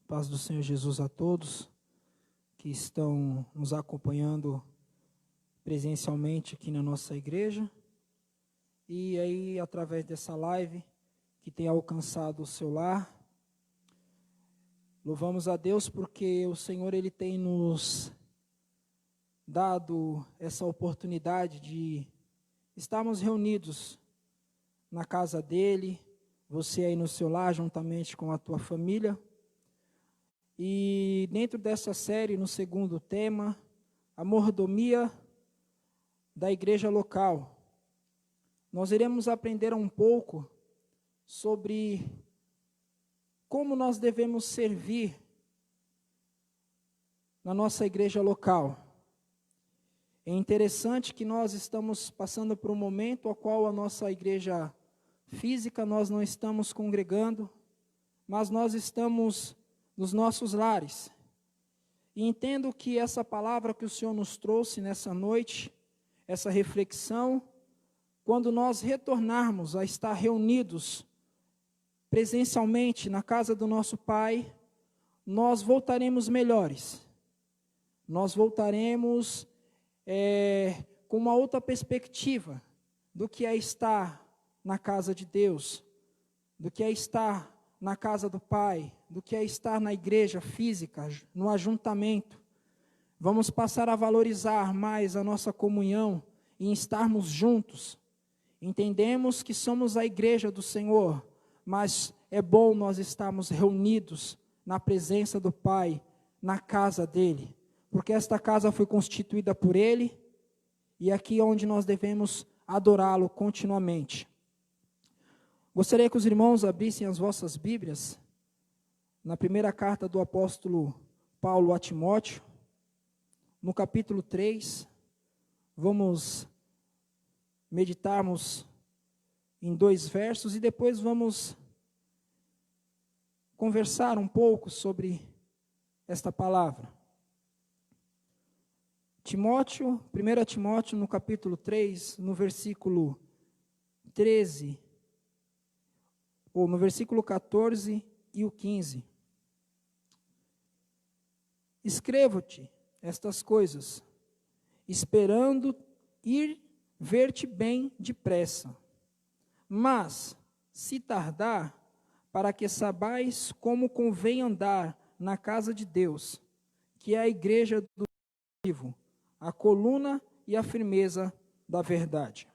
Paz do Senhor Jesus a todos que estão nos acompanhando presencialmente aqui na nossa igreja e aí através dessa live que tem alcançado o seu lar. Louvamos a Deus porque o Senhor ele tem nos dado essa oportunidade de estarmos reunidos na casa dele, você aí no seu lar juntamente com a tua família. E dentro dessa série, no segundo tema, a mordomia da igreja local, nós iremos aprender um pouco sobre como nós devemos servir na nossa igreja local. É interessante que nós estamos passando por um momento ao qual a nossa igreja física, nós não estamos congregando, mas nós estamos nos nossos lares. E entendo que essa palavra que o Senhor nos trouxe nessa noite, essa reflexão, quando nós retornarmos a estar reunidos presencialmente na casa do nosso Pai, nós voltaremos melhores. Nós voltaremos com uma outra perspectiva do que é estar na casa de Deus, do que é estar na casa do Pai, do que é estar na igreja física, no ajuntamento. Vamos passar a valorizar mais a nossa comunhão e estarmos juntos. Entendemos que somos a igreja do Senhor, mas é bom nós estarmos reunidos na presença do Pai, na casa dEle, porque esta casa foi constituída por Ele e aqui é onde nós devemos adorá-lo continuamente. Gostaria que os irmãos abrissem as vossas Bíblias na primeira carta do apóstolo Paulo a Timóteo, no capítulo 3, vamos meditarmos em 2 versos e depois vamos conversar um pouco sobre esta palavra. Timóteo, 1 Timóteo, no capítulo 3, no versículo 13, ou no versículo 14 e o 15. Escrevo-te estas coisas, esperando ir ver-te bem depressa. Mas, se tardar, para que saibais como convém andar na casa de Deus, que é a igreja do vivo, a coluna e a firmeza da verdade.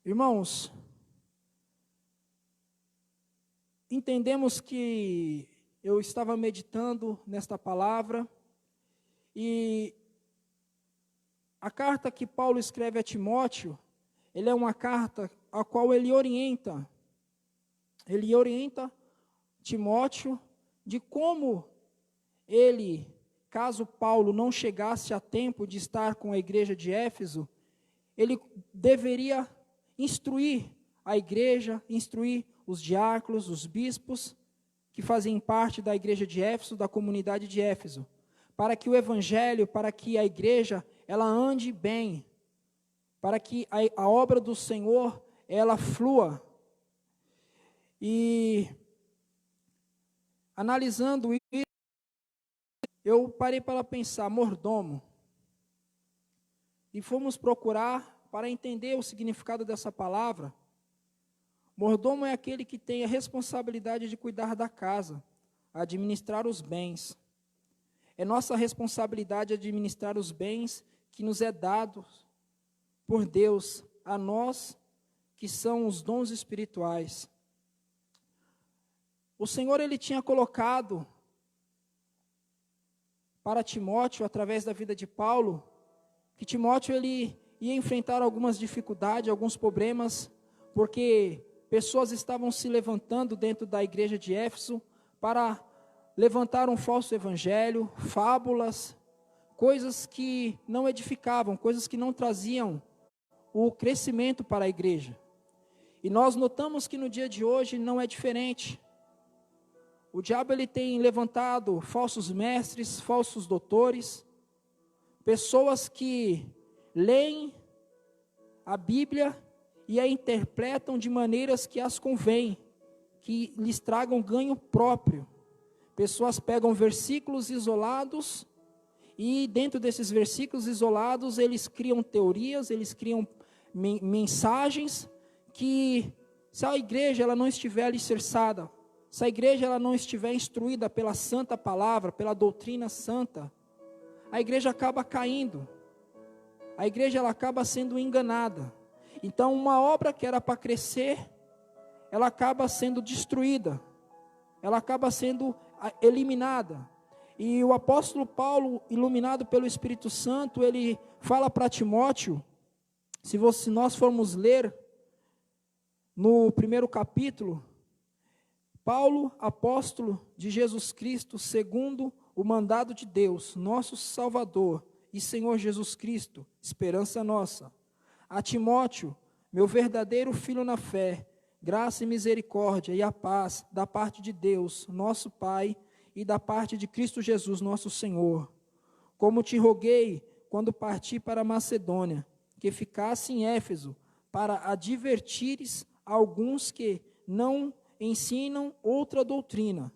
Irmãos, entendemos que eu estava meditando nesta palavra e a carta que Paulo escreve a Timóteo, ele é uma carta a qual ele orienta Timóteo de como ele, caso Paulo não chegasse a tempo de estar com a igreja de Éfeso, ele deveria instruir a igreja, instruir os diáconos, os bispos, que fazem parte da igreja de Éfeso, da comunidade de Éfeso, para que o evangelho, para que a igreja, ela ande bem, para que a obra do Senhor, ela flua. E, analisando isso, eu parei para pensar, mordomo, e fomos procurar para entender o significado dessa palavra. Mordomo é aquele que tem a responsabilidade de cuidar da casa, administrar os bens. É nossa responsabilidade administrar os bens que nos é dado por Deus, a nós que são os dons espirituais. O Senhor, Ele tinha colocado para Timóteo, através da vida de Paulo, que Timóteo ele ia enfrentar algumas dificuldades, alguns problemas, porque pessoas estavam se levantando dentro da igreja de Éfeso para levantar um falso evangelho, fábulas, coisas que não edificavam, coisas que não traziam o crescimento para a igreja. E nós notamos que no dia de hoje não é diferente. O diabo ele tem levantado falsos mestres, falsos doutores, pessoas que leem a Bíblia e a interpretam de maneiras que as convém, que lhes tragam ganho próprio. Pessoas pegam versículos isolados e dentro desses versículos isolados eles criam teorias, eles criam mensagens que, se a igreja ela não estiver alicerçada, se a igreja ela não estiver instruída pela santa palavra, pela doutrina santa, a igreja acaba caindo, a igreja ela acaba sendo enganada. Então uma obra que era para crescer, ela acaba sendo destruída, ela acaba sendo eliminada. E o apóstolo Paulo, iluminado pelo Espírito Santo, ele fala para Timóteo, se nós formos ler no primeiro capítulo, Paulo, apóstolo de Jesus Cristo, segundo o mandado de Deus, nosso Salvador e Senhor Jesus Cristo, esperança nossa, a Timóteo, meu verdadeiro filho na fé, graça e misericórdia e a paz da parte de Deus, nosso Pai, e da parte de Cristo Jesus, nosso Senhor. Como te roguei, quando parti para a Macedônia, que ficasse em Éfeso, para advertires alguns que não ensinam outra doutrina,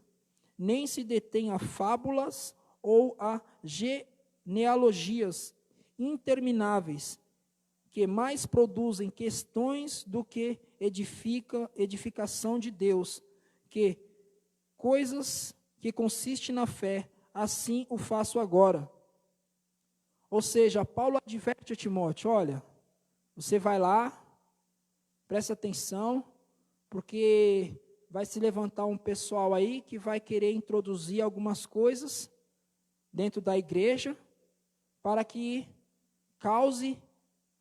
nem se detêm a fábulas ou a genealogias intermináveis, que mais produzem questões do que edificação de Deus, que coisas que consiste na fé, assim o faço agora. Ou seja, Paulo adverte a Timóteo, olha, você vai lá, presta atenção, porque vai se levantar um pessoal aí que vai querer introduzir algumas coisas dentro da igreja, para que cause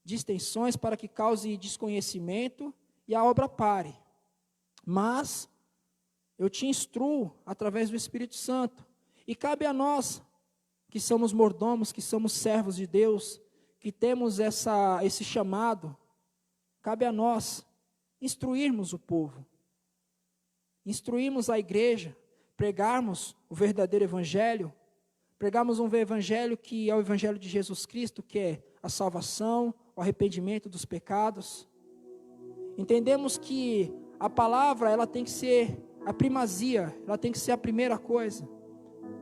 distensões, para que cause desconhecimento e a obra pare. Mas eu te instruo através do Espírito Santo. E cabe a nós, que somos mordomos, que somos servos de Deus, que temos esse chamado, cabe a nós instruirmos o povo, instruirmos a igreja, pregarmos o verdadeiro evangelho, pregarmos um evangelho que é o evangelho de Jesus Cristo, que é a salvação, o arrependimento dos pecados. Entendemos que a palavra ela tem que ser a primazia, ela tem que ser a primeira coisa.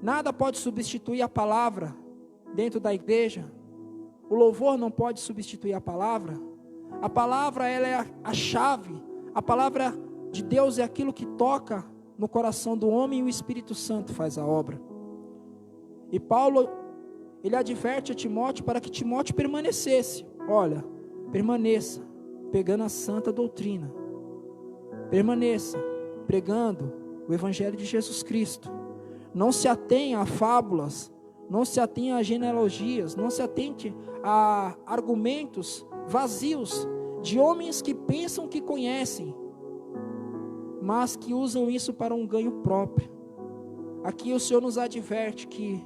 Nada pode substituir a palavra dentro da igreja. O louvor não pode substituir a palavra. A palavra ela é a chave. A palavra de Deus é aquilo que toca no coração do homem e o Espírito Santo faz a obra. E Paulo, ele adverte a Timóteo para que Timóteo permanecesse. Olha, permaneça pegando a santa doutrina. Permaneça pregando o Evangelho de Jesus Cristo. Não se atenha a fábulas, não se atenha a genealogias, não se atente a argumentos vazios de homens que pensam que conhecem, mas que usam isso para um ganho próprio. Aqui o Senhor nos adverte que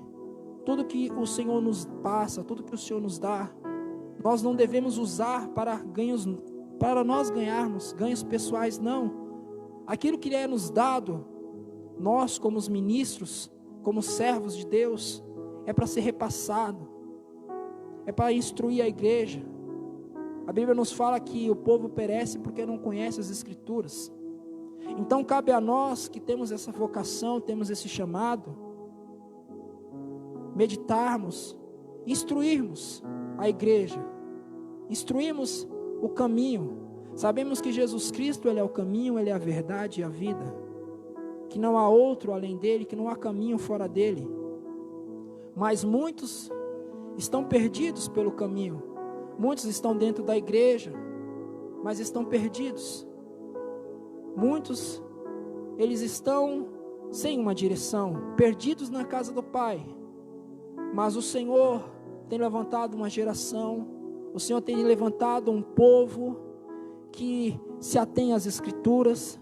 tudo que o Senhor nos passa, tudo que o Senhor nos dá, nós não devemos usar para nós ganharmos ganhos pessoais, não. Aquilo que é nos dado, nós como os ministros, como servos de Deus, é para ser repassado, é para instruir a igreja. A Bíblia nos fala que o povo perece porque não conhece as Escrituras. Então cabe a nós que temos essa vocação, temos esse chamado, meditarmos, instruirmos a igreja, instruirmos o caminho. Sabemos que Jesus Cristo, Ele é o caminho, Ele é a verdade e a vida, que não há outro além dEle, que não há caminho fora dEle. Mas muitos estão perdidos pelo caminho, muitos estão dentro da igreja, mas estão perdidos. Muitos, eles estão sem uma direção, perdidos na casa do Pai. Mas o Senhor tem levantado uma geração, o Senhor tem levantado um povo que se atém às Escrituras,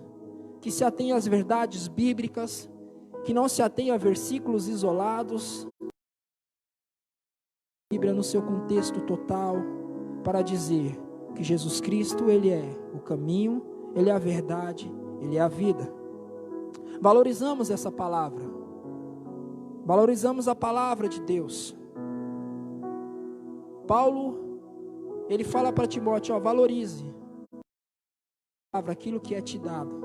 que se atém às verdades bíblicas, que não se atém a versículos isolados. A Bíblia no seu contexto total, para dizer que Jesus Cristo, Ele é o caminho, Ele é a verdade, Ele é a vida. Valorizamos essa palavra, valorizamos a palavra de Deus. Paulo, ele fala para Timóteo, valorize aquilo que é te dado.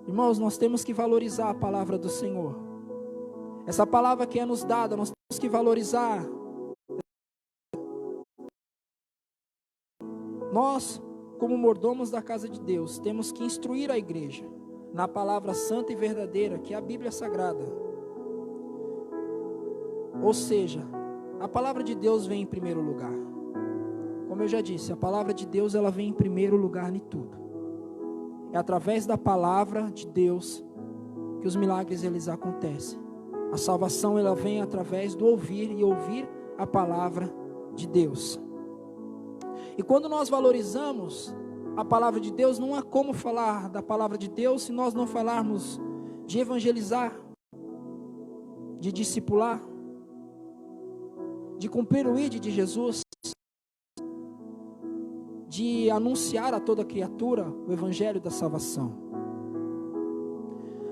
Irmãos, nós temos que valorizar a palavra do Senhor. Essa palavra que é nos dada, nós temos que valorizar. Nós, como mordomos da casa de Deus, temos que instruir a igreja na palavra santa e verdadeira, que é a Bíblia Sagrada. Ou seja, a palavra de Deus vem em primeiro lugar. Como eu já disse, a palavra de Deus, ela vem em primeiro lugar em tudo. É através da palavra de Deus que os milagres eles acontecem. A salvação ela vem através do ouvir e ouvir a palavra de Deus. E quando nós valorizamos a palavra de Deus, não há como falar da palavra de Deus se nós não falarmos de evangelizar, de discipular, de cumprir o ID de Jesus, de anunciar a toda criatura o evangelho da salvação.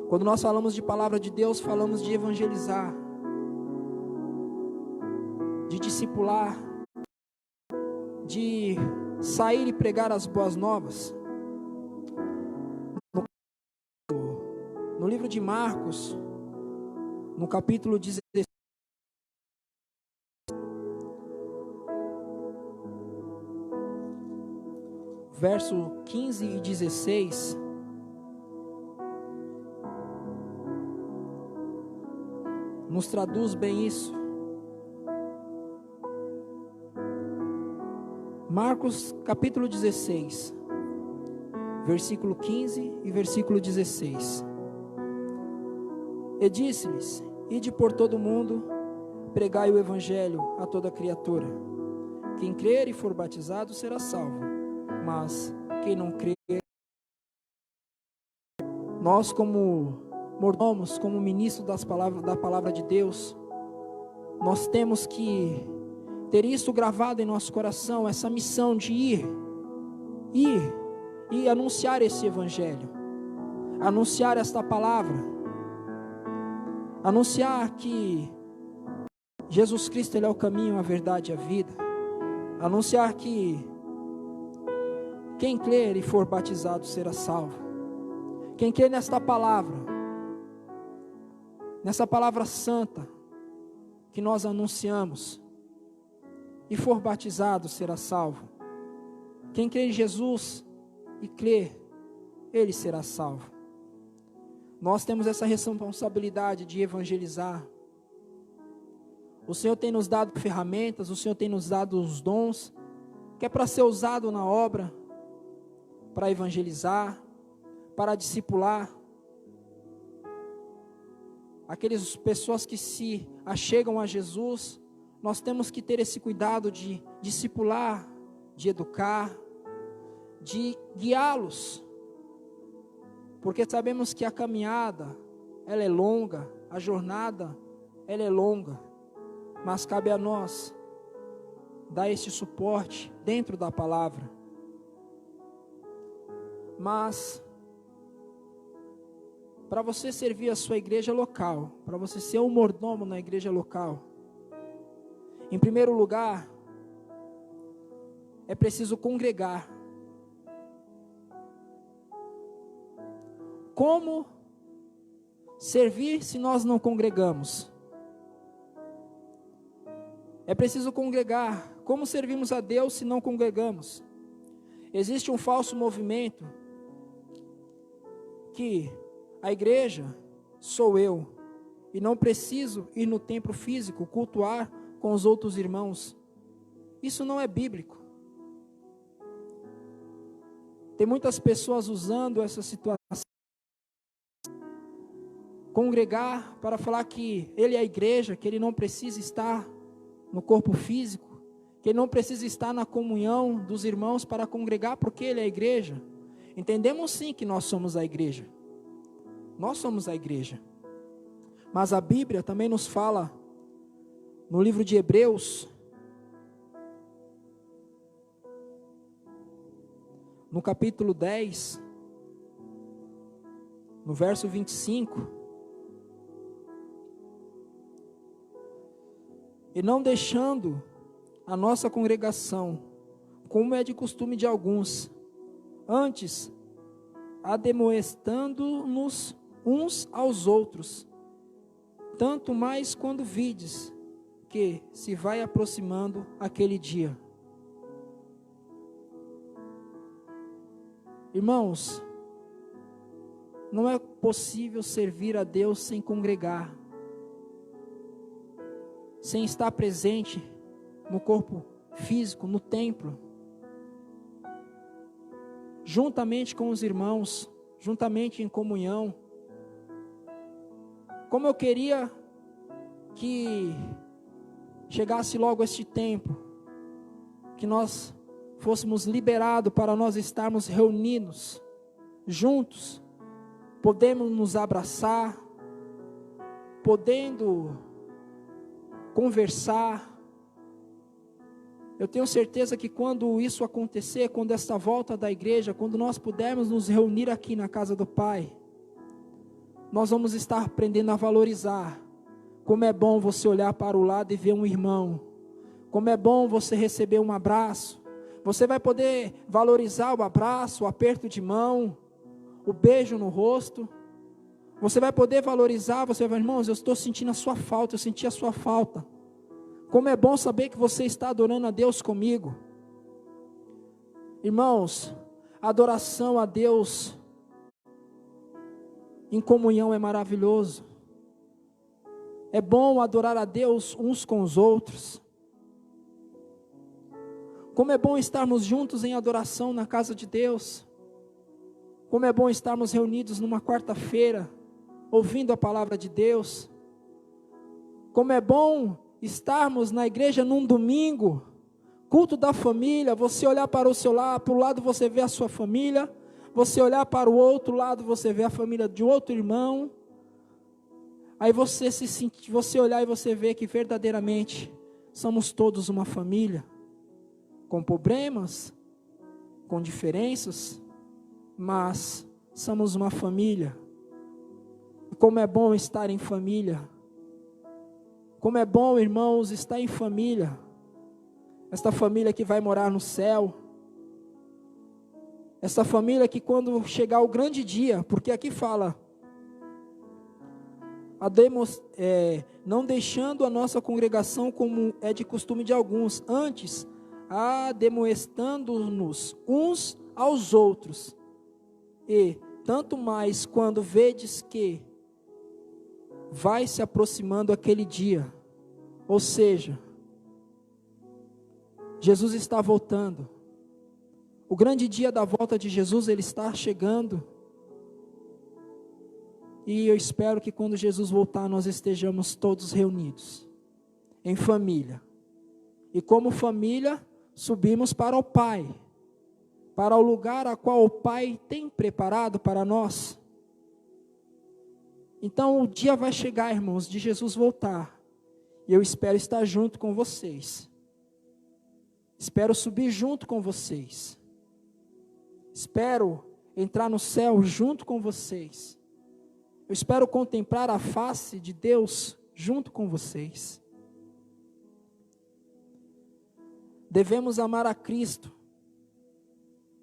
Quando nós falamos de palavra de Deus, falamos de evangelizar, de discipular, de sair e pregar as boas novas. No livro de Marcos, no capítulo 16, verso 15 e 16, nos traduz bem isso. Marcos capítulo 16, versículo 15 e versículo 16. E disse-lhes: ide por todo o mundo, pregai o evangelho a toda criatura. Quem crer e for batizado será salvo, mas quem não crer... Nós, como mordomos, como ministros da palavra de Deus, nós temos que ter isso gravado em nosso coração, essa missão de ir e anunciar esse evangelho, anunciar esta palavra, anunciar que Jesus Cristo ele é o caminho, a verdade e a vida, anunciar que quem crer e for batizado será salvo. Quem crer nesta palavra, nessa palavra santa que nós anunciamos, e for batizado será salvo. Quem crê em Jesus e crer, ele será salvo. Nós temos essa responsabilidade de evangelizar. O Senhor tem nos dado ferramentas, o Senhor tem nos dado os dons, que é para ser usado na obra, para evangelizar, para discipular. Aquelas pessoas que se achegam a Jesus, nós temos que ter esse cuidado de discipular, de educar, de guiá-los, porque sabemos que a caminhada, ela é longa, a jornada, ela é longa, mas cabe a nós dar esse suporte dentro da palavra. Mas, para você servir a sua igreja local, para você ser um mordomo na igreja local, em primeiro lugar, é preciso congregar. Como servir se nós não congregamos? É preciso congregar. Como servimos a Deus se não congregamos? Existe um falso movimento que a igreja sou eu e não preciso ir no templo físico cultuar com os outros irmãos. Isso não é bíblico. Tem muitas pessoas usando essa situação, congregar para falar que ele é a igreja, que ele não precisa estar no corpo físico, que ele não precisa estar na comunhão dos irmãos para congregar, porque ele é a igreja. Entendemos sim que nós somos a igreja. Nós somos a igreja. Mas a Bíblia também nos fala, no livro de Hebreus, no capítulo 10, no verso 25, e não deixando a nossa congregação, como é de costume de alguns, antes ademoestando-nos uns aos outros, tanto mais quando vides que se vai aproximando aquele dia. Irmãos, não é possível servir a Deus sem congregar, sem estar presente no corpo físico, no templo, juntamente com os irmãos, juntamente em comunhão. Como eu queria que chegasse logo este tempo, que nós fôssemos liberados para nós estarmos reunidos, juntos, podemos nos abraçar, podendo conversar. Eu tenho certeza que quando isso acontecer, quando esta volta da igreja, quando nós pudermos nos reunir aqui na casa do Pai, nós vamos estar aprendendo a valorizar. Como é bom você olhar para o lado e ver um irmão. Como é bom você receber um abraço. Você vai poder valorizar o abraço, o aperto de mão, o beijo no rosto. Você vai poder valorizar, você vai, irmãos, eu estou sentindo a sua falta, eu senti a sua falta. Como é bom saber que você está adorando a Deus comigo. Irmãos, a adoração a Deus em comunhão é maravilhoso. É bom adorar a Deus uns com os outros. Como é bom estarmos juntos em adoração na casa de Deus. Como é bom estarmos reunidos numa quarta-feira, ouvindo a palavra de Deus. Como é bom estarmos na igreja num domingo, culto da família, você olhar para o seu lado, para o lado você vê a sua família, você olhar para o outro lado, você vê a família de outro irmão. Aí você olhar e você vê que verdadeiramente somos todos uma família, com problemas, com diferenças, mas somos uma família. Como é bom estar em família. Como é bom, irmãos, estar em família. Esta família que vai morar no céu. Essa família que quando chegar o grande dia, porque aqui fala, não deixando a nossa congregação como é de costume de alguns, antes, ademoestando-nos uns aos outros, e tanto mais quando vedes que vai se aproximando aquele dia, ou seja, Jesus está voltando, o grande dia da volta de Jesus, ele está chegando, e eu espero que quando Jesus voltar, nós estejamos todos reunidos, em família, e como família, subimos para o Pai, para o lugar a qual o Pai tem preparado para nós. Então o dia vai chegar, irmãos, de Jesus voltar, e eu espero estar junto com vocês, espero subir junto com vocês, espero entrar no céu junto com vocês, eu espero contemplar a face de Deus junto com vocês. Devemos amar a Cristo,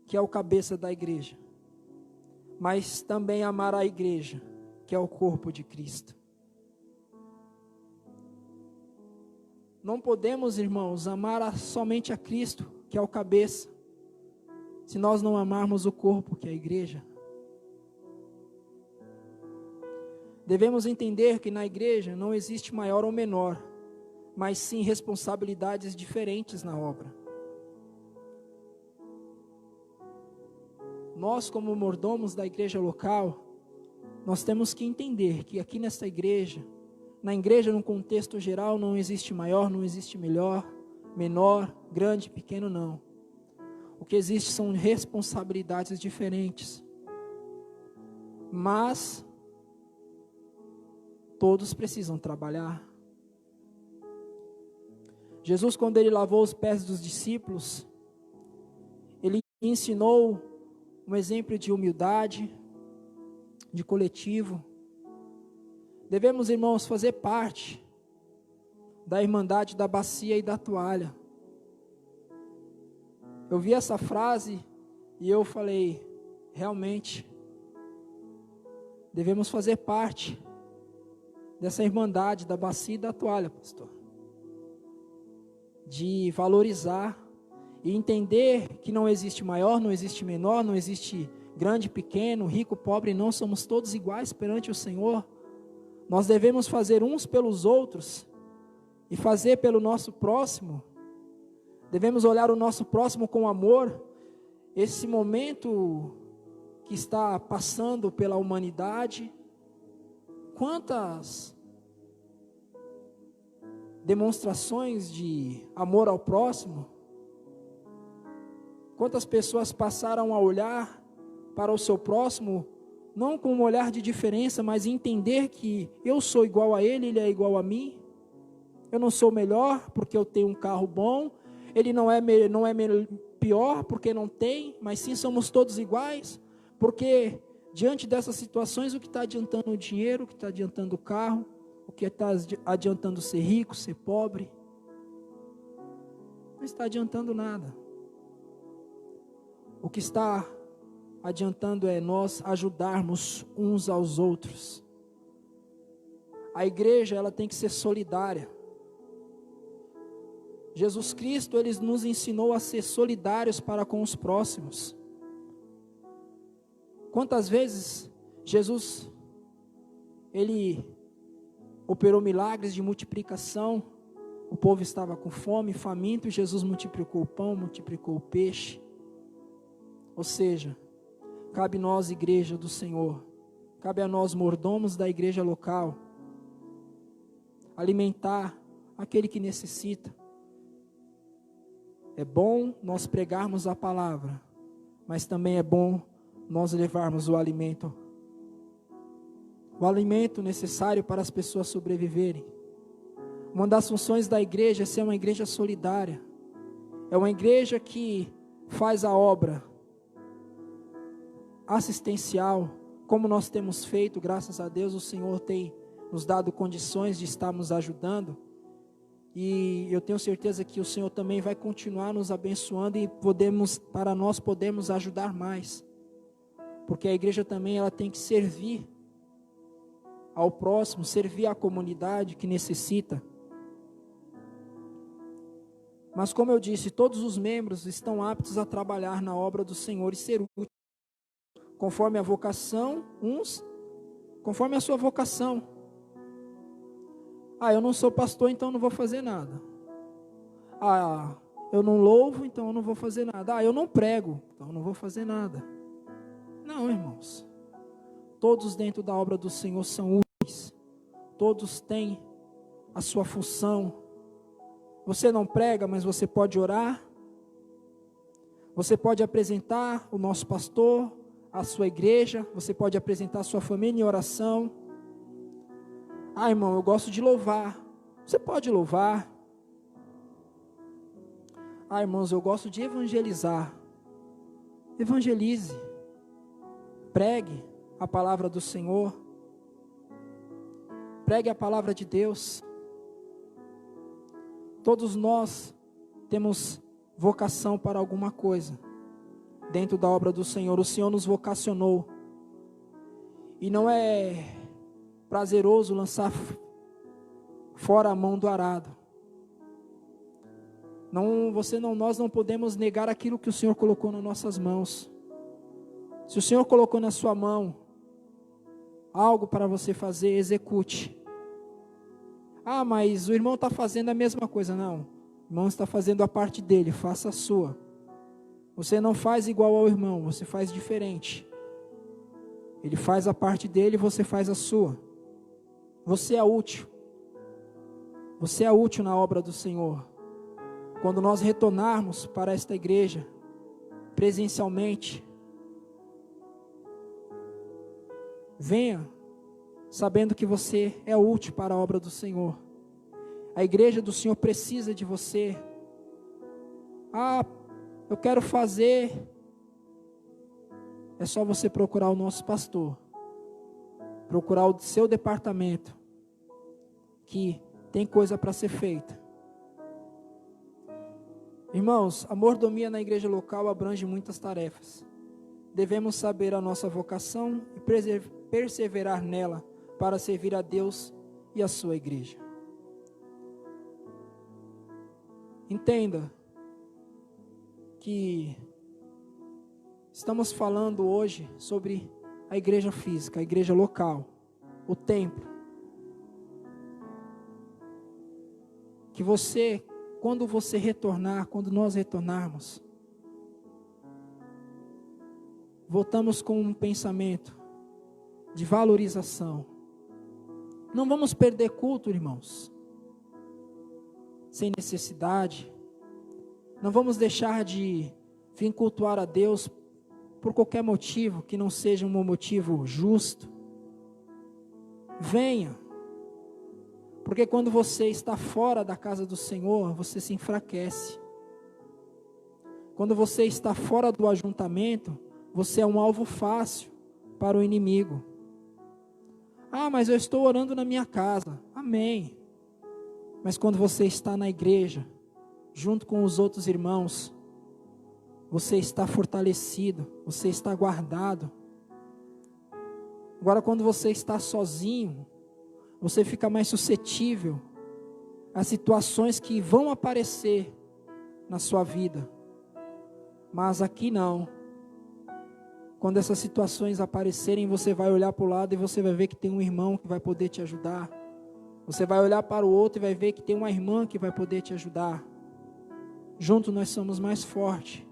que é o cabeça da igreja, mas também amar a igreja, que é o corpo de Cristo. Não podemos, irmãos, amar somente a Cristo, que é o cabeça, se nós não amarmos o corpo, que é a igreja. Devemos entender que na igreja não existe maior ou menor, mas sim responsabilidades diferentes na obra. Nós, como mordomos da igreja local, nós temos que entender que aqui nesta igreja, na igreja no contexto geral, não existe maior, não existe melhor, menor, grande, pequeno, não. O que existe são responsabilidades diferentes. Mas todos precisam trabalhar. Jesus, quando ele lavou os pés dos discípulos, ele ensinou um exemplo de humildade, de coletivo. Devemos, irmãos, fazer parte da irmandade da bacia e da toalha. Eu vi essa frase e eu falei, realmente, devemos fazer parte dessa irmandade da bacia e da toalha, pastor. De valorizar e entender que não existe maior, não existe menor, não existe grande, pequeno, rico, pobre, não, somos todos iguais perante o Senhor. Nós devemos fazer uns pelos outros e fazer pelo nosso próximo. Devemos olhar o nosso próximo com amor. Esse momento que está passando pela humanidade, quantas demonstrações de amor ao próximo, quantas pessoas passaram a olhar para o seu próximo, não com um olhar de diferença, mas entender que eu sou igual a ele, ele é igual a mim. Eu não sou melhor porque eu tenho um carro bom, ele não é pior porque não tem, mas sim somos todos iguais, porque diante dessas situações, o que está adiantando o dinheiro, o que está adiantando o carro, o que está adiantando ser rico, ser pobre, não está adiantando nada. O que está adiantando é nós ajudarmos uns aos outros. A igreja, ela tem que ser solidária. Jesus Cristo, Ele nos ensinou a ser solidários para com os próximos. Quantas vezes Jesus, Ele operou milagres de multiplicação, o povo estava com fome, faminto, e Jesus multiplicou o pão, multiplicou o peixe. Ou seja, cabe a nós, igreja do Senhor, cabe a nós, mordomos da igreja local, alimentar aquele que necessita. É bom nós pregarmos a palavra, mas também é bom nós levarmos o alimento necessário para as pessoas sobreviverem. Uma das funções da igreja é ser uma igreja solidária, é uma igreja que faz a obra assistencial, como nós temos feito, graças a Deus, o Senhor tem nos dado condições de estarmos ajudando, e eu tenho certeza que o Senhor também vai continuar nos abençoando, e para nós podemos ajudar mais, porque a igreja também ela tem que servir ao próximo, servir à comunidade que necessita. Mas como eu disse, todos os membros estão aptos a trabalhar na obra do Senhor e ser úteis, conforme a vocação, uns conforme a sua vocação. Eu não sou pastor, então não vou fazer nada. Eu não louvo, então eu não vou fazer nada. Eu não prego, então eu não vou fazer nada. Não, irmãos. Todos dentro da obra do Senhor são úteis. Todos têm a sua função. Você não prega, mas você pode orar. Você pode apresentar o nosso pastor, a sua igreja. Você pode apresentar a sua família em oração. Irmão, eu gosto de louvar. Você pode louvar. Irmãos, eu gosto de evangelizar. Evangelize. Pregue a palavra do Senhor. Pregue a palavra de Deus. Todos nós temos vocação para alguma coisa dentro da obra do Senhor. O Senhor nos vocacionou. E não é prazeroso lançar fora a mão do arado. Nós não podemos negar aquilo que o Senhor colocou nas nossas mãos. Se o Senhor colocou na sua mão algo para você fazer, execute. Mas o irmão está fazendo a mesma coisa. Não, o irmão está fazendo a parte dele, faça a sua. Você não faz igual ao irmão, você faz diferente. Ele faz a parte dele, você faz a sua. Você é útil. Você é útil na obra do Senhor. Quando nós retornarmos para esta igreja, presencialmente, venha sabendo que você é útil para a obra do Senhor. A igreja do Senhor precisa de você. Eu quero fazer. É só você procurar o nosso pastor. Procurar o seu departamento, que tem coisa para ser feita. Irmãos, a mordomia na igreja local abrange muitas tarefas. Devemos saber a nossa vocação e perseverar nela para servir a Deus e a sua igreja. Entenda que estamos falando hoje sobre a igreja física, a igreja local, o templo. Que você, quando você retornar, quando nós retornarmos, voltamos com um pensamento de valorização. Não vamos perder culto, irmãos, sem necessidade. Não vamos deixar de vir cultuar a Deus por qualquer motivo, que não seja um motivo justo. Venha, porque quando você está fora da casa do Senhor, você se enfraquece. Quando você está fora do ajuntamento, você é um alvo fácil para o inimigo. Ah, mas eu estou orando na minha casa. Amém. Mas quando você está na igreja, junto com os outros irmãos, você está fortalecido, você está guardado. Agora, quando você está sozinho, você fica mais suscetível a situações que vão aparecer na sua vida. Mas aqui não. Quando essas situações aparecerem, você vai olhar para o lado e você vai ver que tem um irmão que vai poder te ajudar. Você vai olhar para o outro e vai ver que tem uma irmã que vai poder te ajudar. Juntos nós somos mais fortes.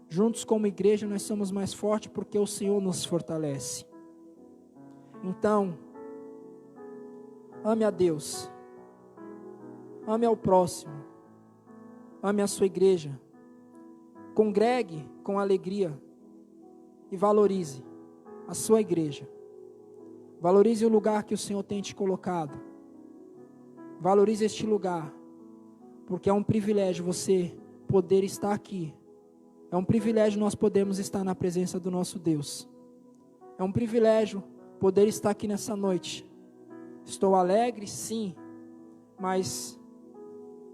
Juntos como igreja nós somos mais fortes porque o Senhor nos fortalece. Então, ame a Deus. Ame ao próximo. Ame a sua igreja. Congregue com alegria. E valorize a sua igreja. Valorize o lugar que o Senhor tem te colocado. Valorize este lugar. Porque é um privilégio você poder estar aqui. É um privilégio nós podermos estar na presença do nosso Deus. É um privilégio poder estar aqui nessa noite. Estou alegre, sim, mas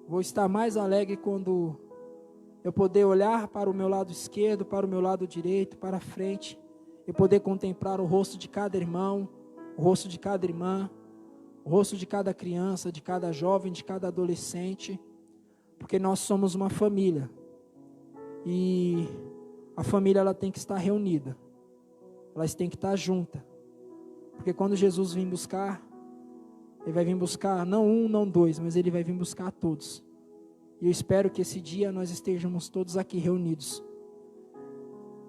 vou estar mais alegre quando eu poder olhar para o meu lado esquerdo, para o meu lado direito, para a frente, e poder contemplar o rosto de cada irmão, o rosto de cada irmã, o rosto de cada criança, de cada jovem, de cada adolescente, porque nós somos uma família. E a família ela tem que estar reunida, elas têm que estar juntas, porque quando Jesus vir buscar, Ele vai vir buscar não um, não dois, mas Ele vai vir buscar a todos. E eu espero que esse dia nós estejamos todos aqui reunidos.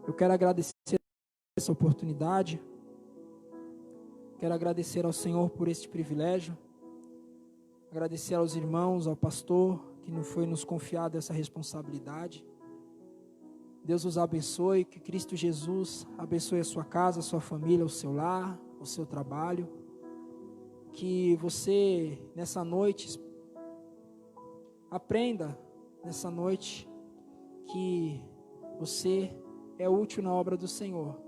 Eu quero agradecer essa oportunidade, quero agradecer ao Senhor por este privilégio, agradecer aos irmãos, ao pastor que nos foi nos confiado essa responsabilidade. Deus os abençoe, que Cristo Jesus abençoe a sua casa, a sua família, o seu lar, o seu trabalho. Que você, nessa noite, aprenda nessa noite que você é útil na obra do Senhor.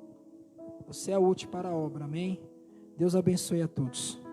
Você é útil para a obra, amém? Deus abençoe a todos.